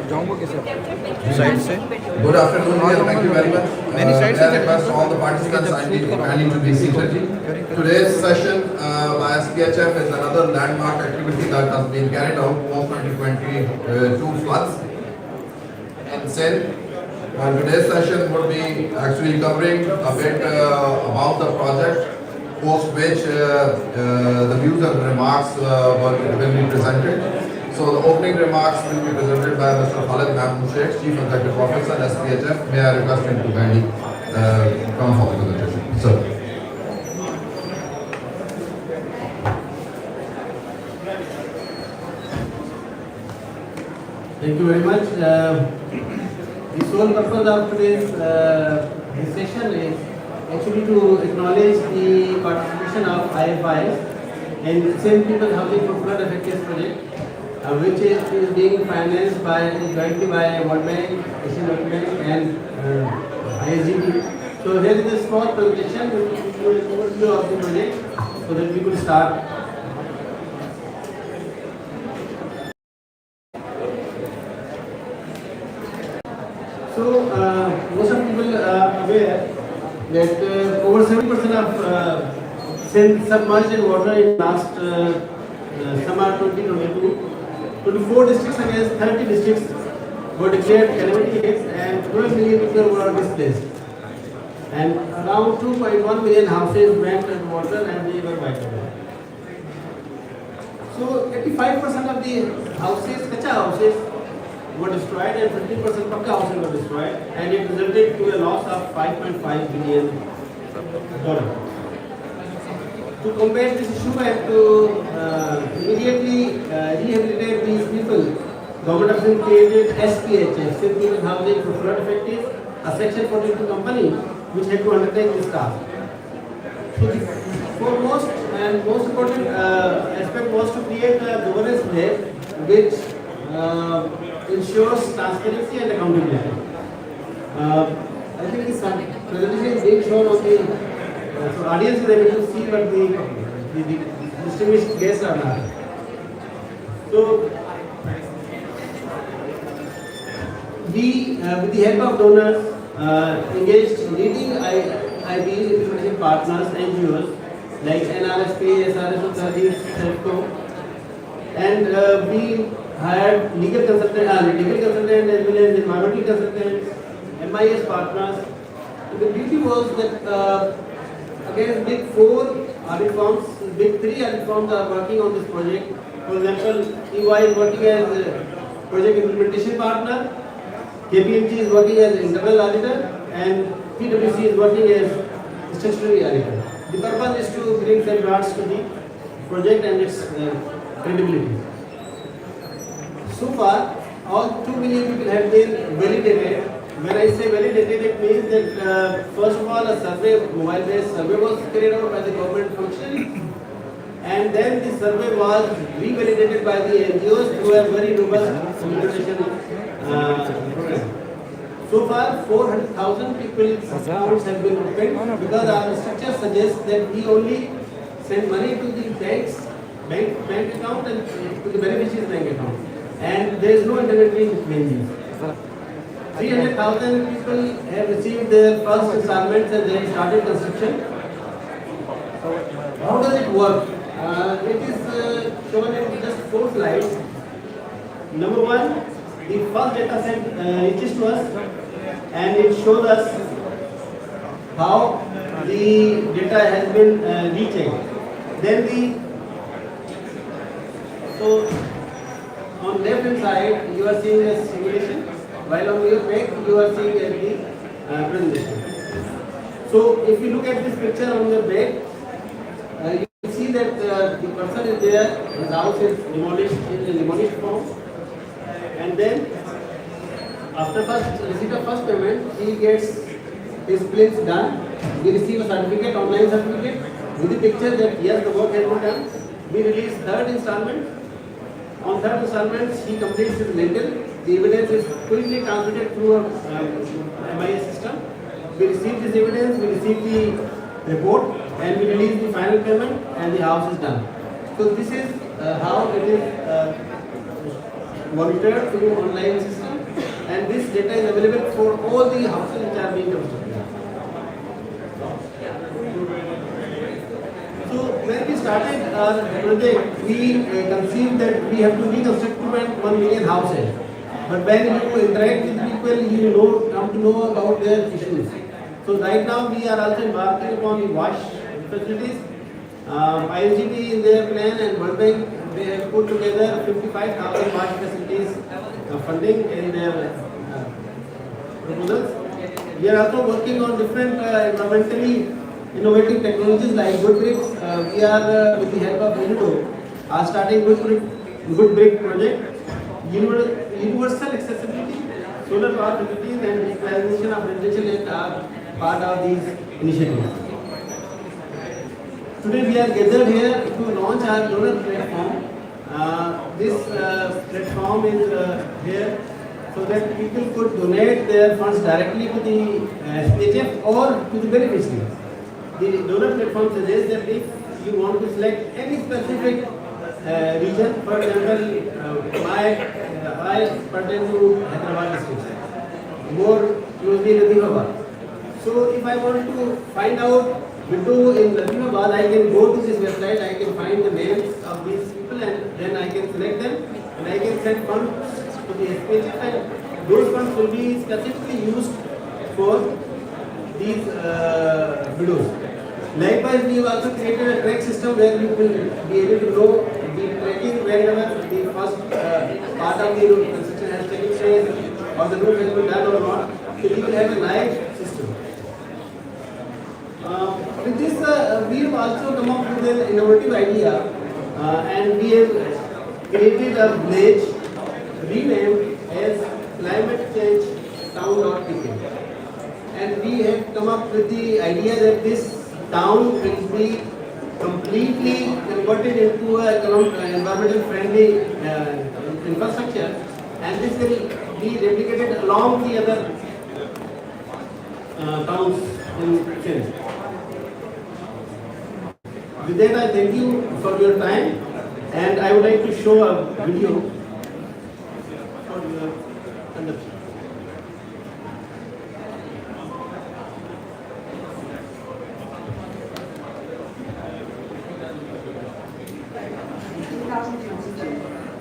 Side से Good afternoon and thank you very much. Many sides I request all the participants kindly to be seated. Today's session by SPHF is another landmark activity that has been carried out post 2022 floods in Sindh. Today's session would be actually covering a bit about the project, post which the views and remarks will be presented. So the opening remarks will be presented by Mr. Khalid Mahmood Sheikh, Chief Executive Officer, SPHF. May I request him to kindly come for the presentation. Sir. Thank you very much. The sole purpose of today's this session is actually to acknowledge the participation of IFIs in Sindh People Housing for Flood Affected project, which is being financed jointly by World Bank, Asian Development Bank and ISDB. So here is a small presentation to give you an overview of the project so that we could start. So most of people are aware that over 70% of Sindh submerged in water in last summer 2022. 24 districts against 30 districts were declared calamity hits and 12 million people were displaced. And around 2.1 million houses went in water and they were wiped away. So 85% of the houses, kacha houses, were destroyed and 50% pakka houses were destroyed, and it resulted to a loss of $5.5 billion. To combat this issue and to immediately rehabilitate these people, Government of Sindh created SPHF, Sindh People Housing for Flood Affected, a Section 42 company which had to undertake this task. So the foremost and most important aspect was to create a governance layer which ensures transparency and accountability. I think this presentation is being shown on the so audience is able to see, but the distinguished guests are not. So we, with the help of donors, engaged leading IB implementation partners, NGOs like NRSP, SRS, SELCO, and we hired legal consultant as well as environmental consultants, MIS partners. And the beauty was that against big 4 audit firms, big 3 audit firms are working on this project. For example, EY is working as a project implementation partner, KPMG is working as an internal auditor, and PwC is working as statutory auditor. The purpose is to bring safeguards to the project and its credibility. So far, all 2 million people have been validated. When I say validated, it means that first of all, a survey, mobile-based survey was carried out by the government functionaries, and then the survey was revalidated by the NGOs through a very robust communication program. So far, 400,000 people's accounts have been opened because our structure suggests that we only send money to the bank account and to the beneficiary's bank account, and there is no intermediary between these. 300,000 people have received their first installments and they have started construction. How does it work? It is shown in just 4 slides. Number 1, the first data set reaches to us and it shows us how the data has been reaching. Then so on left hand side you are seeing a simulation, while on your back you are seeing the presentation. So if you look at this picture on your back, you can see that the person is there, his house is demolished in demolished form, and then after receipt of first payment, he gets his splits done. We receive a certificate, online certificate, with the picture that yes, the work has been done. We release third installment. On third installment, he completes his lintel. The evidence is quickly transmitted through a MIS system. We receive this evidence, we receive the report, and we release the final payment, and the house is done. So this is how it is monitored through online system. and this data is available for all the houses which are being constructed. So when we started our project, we conceived that we have to reconstruct 2.1 million houses. But when you interact with people, you come to know about their issues. So right now we are also embarking upon the wash facilities. IFI in their plan and World Bank, they have put together 55,000 wash facilities funding in their proposals. We are also working on different environmentally innovative technologies like wood bricks. We are with the help of UNIDO are starting wood brick project. Universal accessibility, solar power facilities and digitalization of residential land are part of these initiatives. Today we are gathered here to launch our donor platform. This platform is here so that people could donate their funds directly to the SPHF or to the beneficiaries. The donor platform suggests that if you want to select any specific region, for example, I pertain to Hyderabad district, more closely Latifabad. So if I want to find out widow in Latifabad, I can go to this website, I can find the names of these people and then I can select them and I can send funds to the SPHF and those funds will be specifically used for these widows. Likewise, we have also created a track system where you will be able to know the tracking wherever the first part of the construction has taken place or the roof has been done or not. So you will have a live system. With this, we have also come up with an innovative idea and we have created a village renamed as Climate Change Town.pk. And we have come up with the idea that this town will be completely converted into a environmental friendly infrastructure and this will be replicated along the other towns in Sindh. With that I thank you for your time and I would like to show a video for your consumption.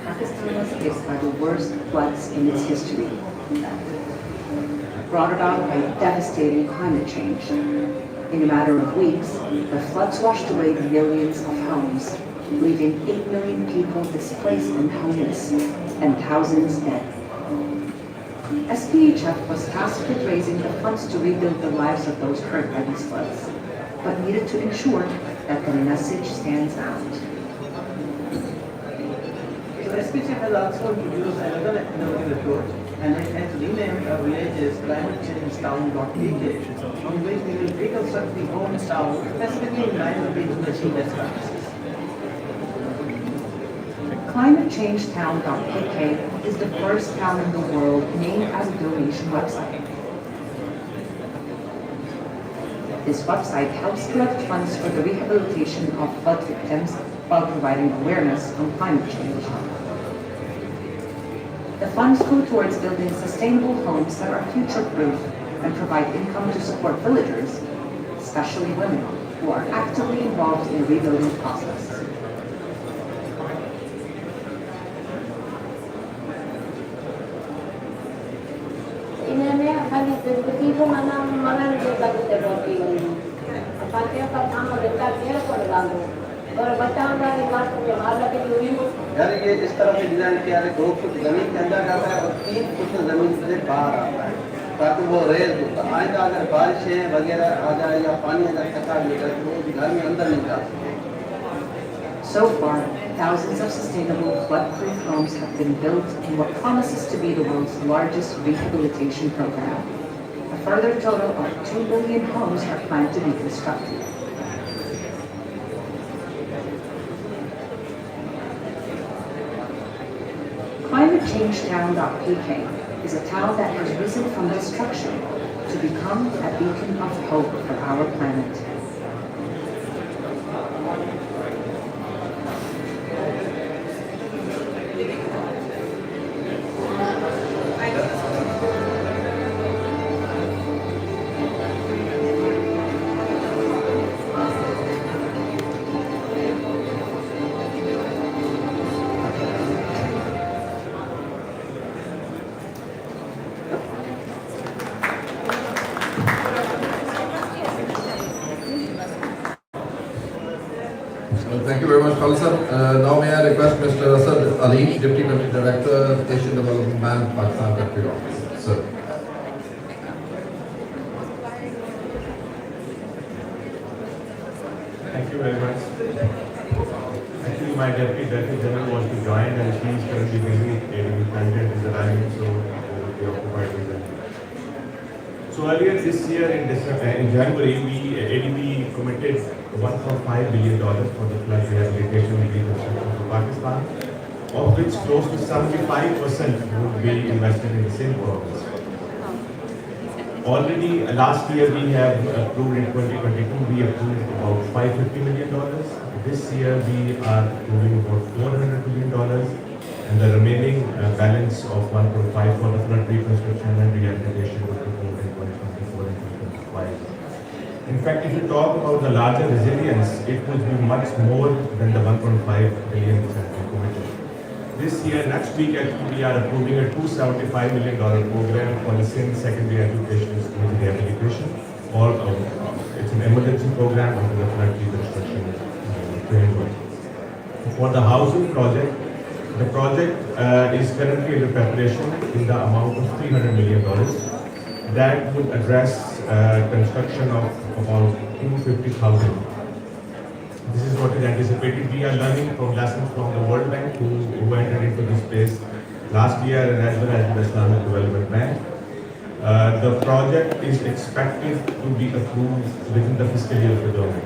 Pakistan was hit by the worst floods in its history, brought about by devastating climate change. In a matter of weeks, the floods washed away millions of homes, leaving 8 million people displaced and homeless, and thousands dead. SPHF was tasked with raising the funds to rebuild the lives of those hurt by these floods, but needed to ensure that the message stands out. SPHF has also introduced another innovative approach and it has renamed our village as Climate Change Town.pk, on which we will reconstruct the homes town specifically in line with the international best practices. Climate Change Town.pk is the first town in the world named as a donation website. This website helps collect funds for the rehabilitation of flood victims while providing awareness on climate change. The funds go towards building sustainable homes that are future-proof and provide income to support villagers, especially women, who are actively involved in the rebuilding process. यार ये इस तरह से design किया है 2 foot जमीन के अंदर जाता है और 3 फुट जमीन से बाहर आता है ताकि वो रेल आइंदा अगर बारिशें वगैरह आ जाए या पानी अगर इकट्ठा निकले तो घर में अंदर नहीं जा सकते. So far, thousands of sustainable flood-proof homes have been built in what promises to be the world's largest rehabilitation program. A further total of 2 billion homes are planned to be constructed. ClimateChangeTown.pk is a town that has risen from destruction to become a beacon of hope for our planet. Asad Ali, Deputy Country Director, Asian Development Bank, Pakistan Country Office. Sir. Thank you very much. Actually, my Deputy Director General wants to join and she is currently busy with content is arriving, so we will be occupied with that. So earlier this year in January, ADB committed $1.5 billion for the flood rehabilitation and reconstruction of Pakistan, of which close to 75% would be invested in the same province. Already last year we have approved in 2022, we approved about $550 million. This year we are approving about $400 million and the remaining balance of 1.5 for the flood reconstruction and rehabilitation will be approved in 2024 and 2025. In fact, if you talk about the larger resilience, it would be much more than the 1.5 billion which has been committed. This year, next week, actually, we are approving a $275 million program for the secondary education with rehabilitation. It's an emergency program under the flood reconstruction framework. For the housing project, the project is currently under preparation in the amount of $300 million. That would address construction of about 250,000. This is what is anticipated. We are learning from lessons from the World Bank who entered into this space last year and as well as the Islamic Development Bank. The project is expected to be approved within the fiscal year of the government.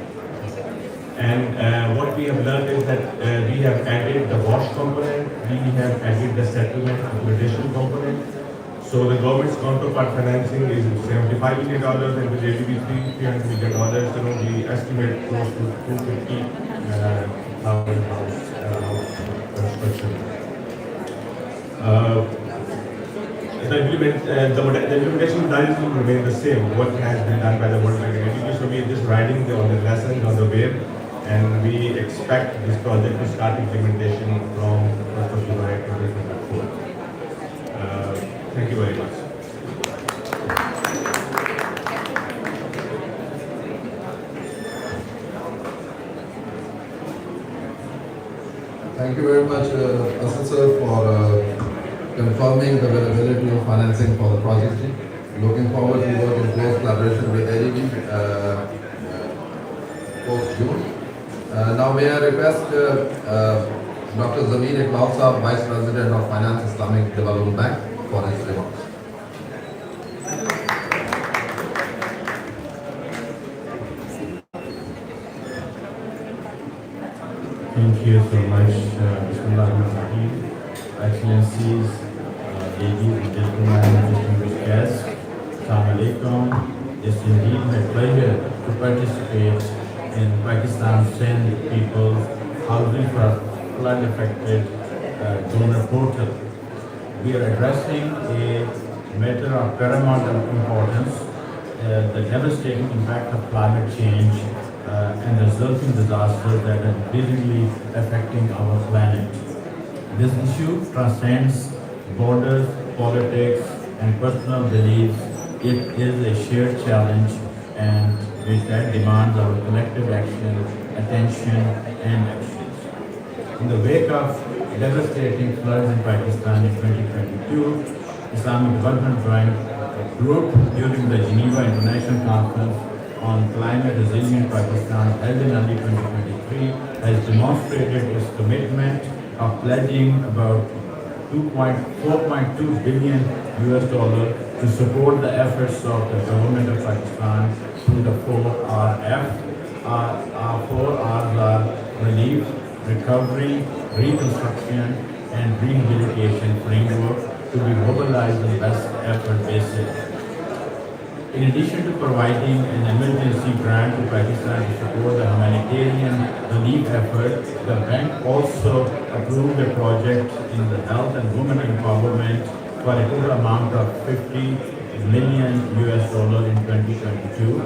And what we have learned is that we have added the wash component, we have added the settlement accommodation component. So the government's counterpart financing is $75 million and with ADB $300 million, we estimate close to 250,000 house construction. The implementation guidance will remain the same, what has been done by the World Bank and ADB. So we are just riding on the lessons on the wave and we expect this project to start implementation from 1st of July 2024. Thank you very much. Thank you very much, Asad sir, for confirming the availability of financing for the project. Looking forward to work in close collaboration with ADB post-June. Now may I request Dr. Zameen Iqbal Saab, Vice President of Finance Islamic Development Bank, for his remarks. Thank you so much, Excellencies, ladies and gentlemen, distinguished guests. Assalamu alaikum. It's indeed my pleasure to participate in Pakistan's Sindh People's Housing for Flood Affected Donor Portal. We are addressing a matter of paramount importance, the devastating impact of climate change and resulting disasters that are increasingly affecting our planet. This issue transcends borders, politics, and personal beliefs. It is a shared challenge and that demands our collective action, attention, and actions. In the wake of devastating floods in Pakistan in 2022, Islamic Development Bank Group during the Geneva International Conference on Climate Resilient Pakistan held in early 2023 has demonstrated its commitment of pledging about $4.2 billion to support the efforts of the government of Pakistan through the 4RF. Four R's are relief, recovery, reconstruction, and rehabilitation framework to be mobilized on best effort basis. In addition to providing an emergency grant to Pakistan to support the humanitarian relief effort, the bank also approved a project in the health and women empowerment for a total amount of $50 million in 2022.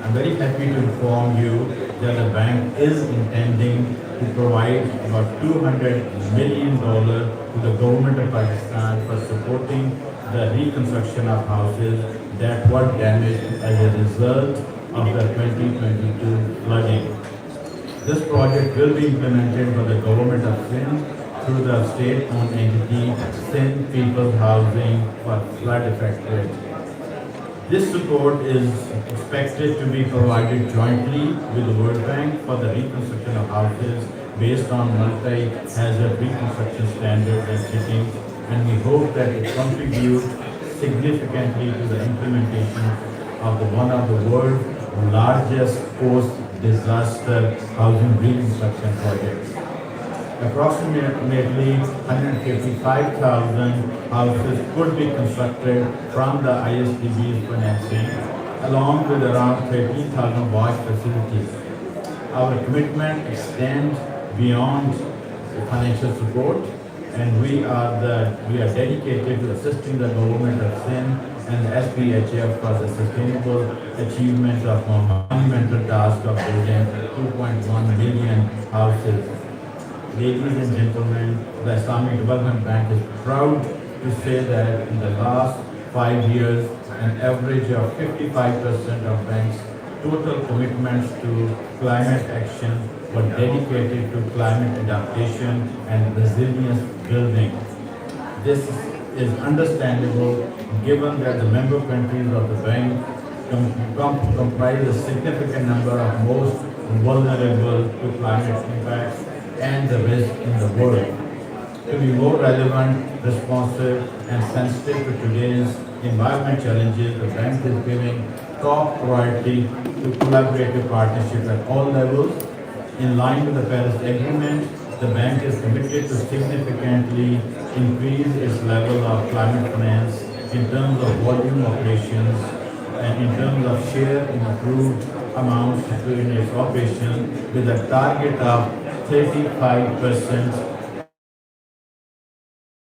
I'm very happy to inform you that the bank is intending to provide about $200 million to the government of Pakistan for supporting the reconstruction of houses that were damaged as a result of the 2022 flooding. This project will be implemented by the government of Sindh through the state-owned entity Sin People's Housing for flood affected. This support is expected to be provided jointly with the World Bank for the reconstruction of houses based on multi-hazard reconstruction standards and settings, and we hope that it contributes significantly to the implementation of one of the world's largest post-disaster housing reconstruction projects. Approximately 155,000 houses could be constructed from the ISDB's financing, along with around 13,000 wash facilities. Our commitment extends beyond financial support, and we are dedicated to assisting the government of Sin and the SPHF for the sustainable achievement of a monumental task of building 2.1 million houses. Ladies and gentlemen, the Islamic Development Bank is proud to say that in the last 5 years, an average of 55% of bank's total commitments to climate action were dedicated to climate adaptation and resilience building. This is understandable given that the member countries of the bank comprise a significant number of most vulnerable to climate impacts and the risk in the world. To be more relevant, responsive, and sensitive to today's environment challenges, the bank is giving top priority to collaborative partnership at all levels. In line with the Paris Agreement, the bank is committed to significantly increase its level of climate finance in terms of volume operations and in terms of share in approved amounts in its operation, with a target of 35%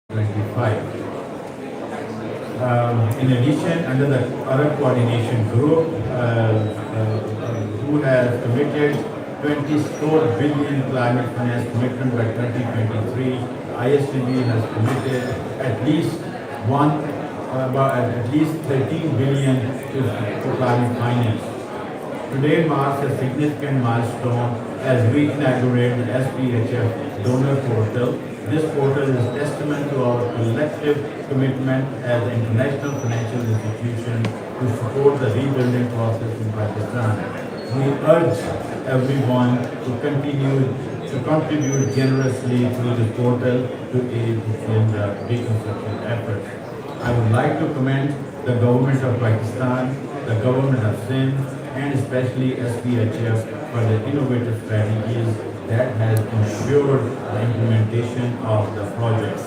25. In addition, under the Arab Coordination Group, who has committed 24 billion climate finance commitment by 2023, ISDB has committed at least 13 billion to climate finance. Today marks a significant milestone as we inaugurate the SPHF donor portal. This portal is testament to our collective commitment as an international financial institution to support the rebuilding process in Pakistan. We urge everyone to continue to contribute generously through this portal to aid in the reconstruction efforts. I would like to commend the government of Pakistan, the government of Sindh, and especially SPHF for the innovative strategies that has ensured the implementation of the project.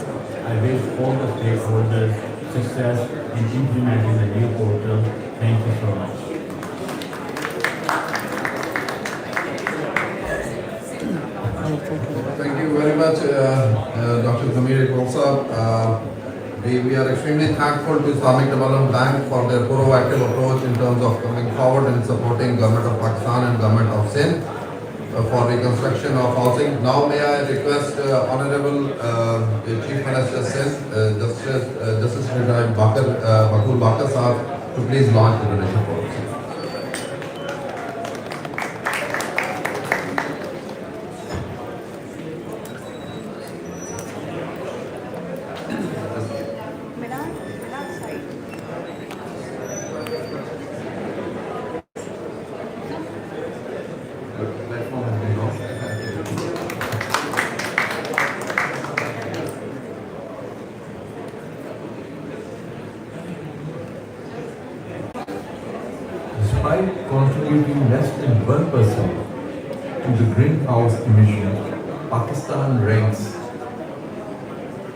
I wish all the stakeholders success in implementing the new portal. Thank you so much. Thank you very much, Dr. Zamir Iqbal sir. We are extremely thankful to Islamic Development Bank for their proactive approach in terms of coming forward and supporting Government of Pakistan and Government of Sindh for reconstruction of housing. Now may I request Honorable Chief Minister Sindh, Justice Retired Bakul Bakar Sahab to please launch the donation policy. Despite contributing less than 1% to the greenhouse emission, Pakistan ranks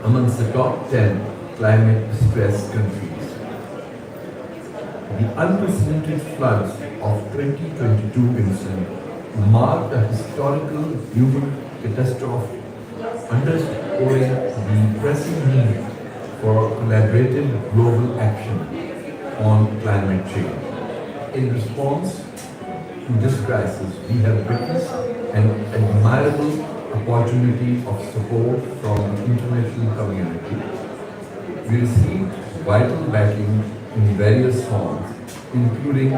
amongst the top 10 climate stressed countries. The unprecedented floods of 2022 in Sindh marked a historical human catastrophe, underscoring the pressing need for collaborative global action on climate change. In response to this crisis, we have witnessed an admirable opportunity of support from the international community. We received vital backing in various forms, including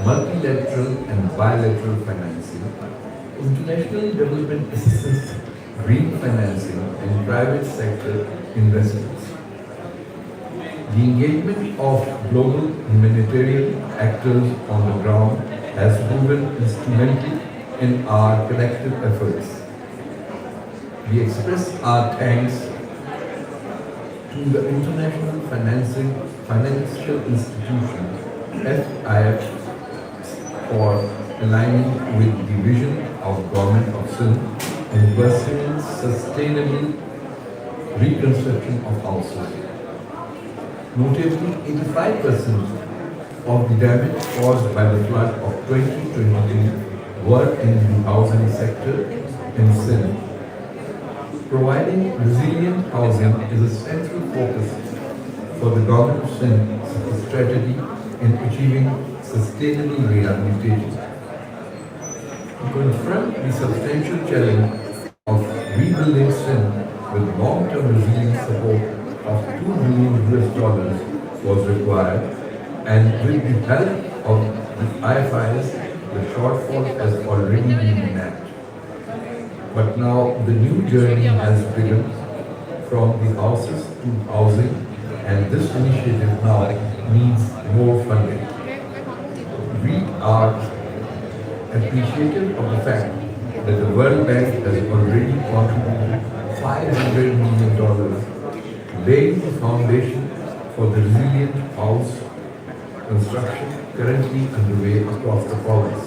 multilateral and bilateral financing, international development assistance green financing, and private sector investments. The engagement of global humanitarian actors on the ground has proven instrumental in our collective efforts. We express our thanks to the International Financial Institution, SPHF, for aligning with the vision of Government of Sindh in pursuing sustainable reconstruction of houses. Notably, 85% of the damage caused by the flood of 2022 were in the housing sector in Sindh. Providing resilient housing is a central focus for the Government of Sindh's strategy in achieving sustainable rehabilitation. To confront the substantial challenge of rebuilding Sindh with long-term resilient support of $2 billion was required, and with the help of the IFIs, the shortfall has already been met. But now the new journey has begun from the houses to housing, and this initiative now needs more funding. We are appreciative of the fact that the World Bank has already contributed $500 million, laying the foundation for the resilient house construction currently underway across the province.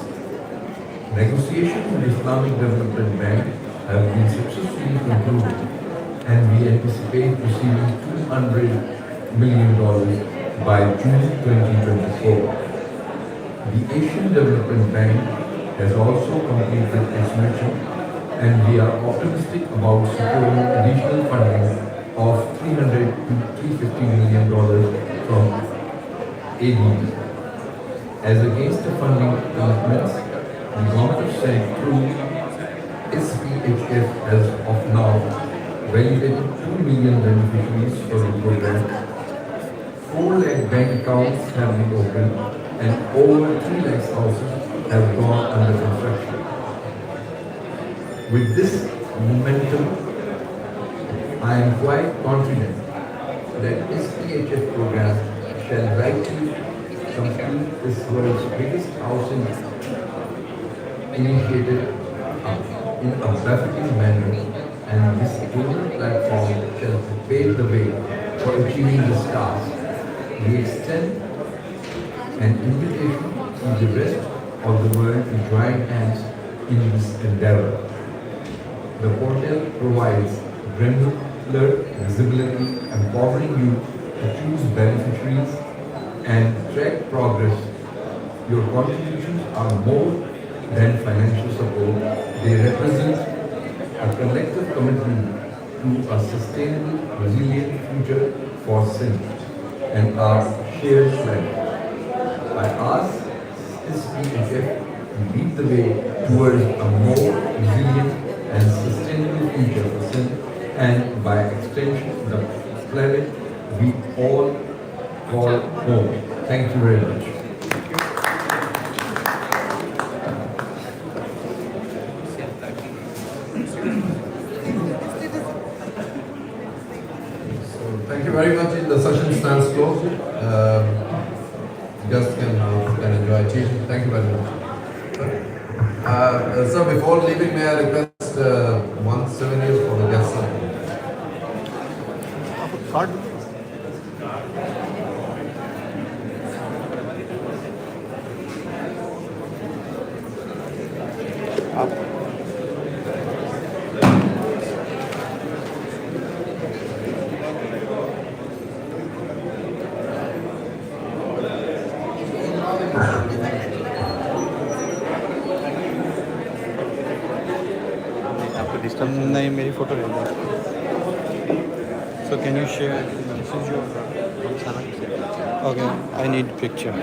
Negotiations with the Islamic Development Bank have been successfully concluded, and we anticipate receiving $200 million by June 2024. The Asian Development Bank has also completed its mission, and we are optimistic about securing additional funding of $300 to $350 million from ADB. As against the funding commitments, the Government of Sindh through SPHF has of now validated 2 million beneficiaries for the program. 4 lakh bank accounts have been opened, and over 3 lakh houses have gone under construction. With this momentum, I am quite confident that SPHF program shall likely complete this world's biggest housing initiative in a befitting manner, and this global platform shall pave the way for achieving this task. We extend an invitation to the rest of the world to join hands in this endeavor. The portal provides granular visibility, empowering you to choose beneficiaries and track progress. Your contributions are more than financial support. They represent a collective commitment to a sustainable, resilient future for Sindh and our shared flag. I ask SPHF to lead the way towards a more resilient and sustainable future for Sindh, and by extension the planet we all call home. Thank you very much. Thank you very much. The session stands closed. Guests can enjoy tea. Thank you very much. Sir, before leaving, may I request 1 souvenir for the guests? नहीं मेरी photo ले लो so can you share message your okay I need picture